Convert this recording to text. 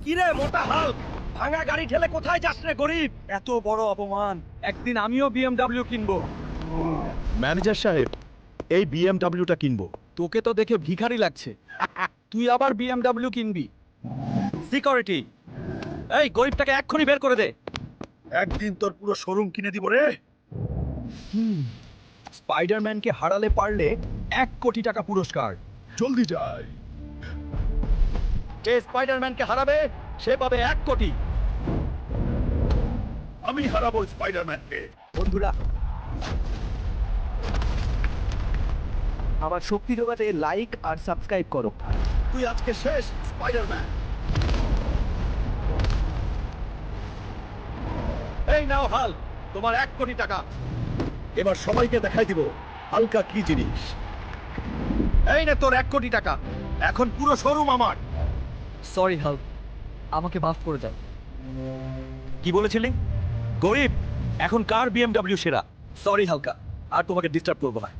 কিরে মোটা হাল, ভাঙা গাড়ি ঠেলে কোথায় যাস রে গরিব? এত বড় অপমান। একদিন আমিও বিএমডব্লিউ কিনবো। ম্যানেজার সাহেব, এই বিএমডব্লিউটা কিনবো। তোকে তো দেখে ভিখারি লাগছে, তুই আবার বিএমডব্লিউ কিনবি? সিকিউরিটি, এই গরিবটাকে এক্ষুনি বের করে দে। একদিন তোর পুরো শোরুম কিনে দিব রে। স্পাইডারম্যানকে হারালে পারলে 1 কোটি টাকা পুরস্কার। জলদি যাই। যে স্পাইডারম্যানকে হারাবে সে পাবে 1 কোটি। আমি হারাবো স্পাইডারম্যানকে। বন্ধুরা, আমার শক্তি যোগাতে লাইক আর সাবস্ক্রাইব করো। তুই আজকে শেষ স্পাইডারম্যান। এই নাও হাল, তোমার 1 কোটি টাকা। এবার সবাইকে দেখাই দিব হালকা কি জিনিস। এই নে তোর 1 কোটি টাকা, এখন পুরো শোরুম আমার। সরি হাল্ক, আমাকে মাফ করে দাও। কি বলেছিলি? গরিব, এখন কার বিএমডব্লিউ সেরা? সরি হালকা, আর তোমাকে ডিস্টার্ব করবো না।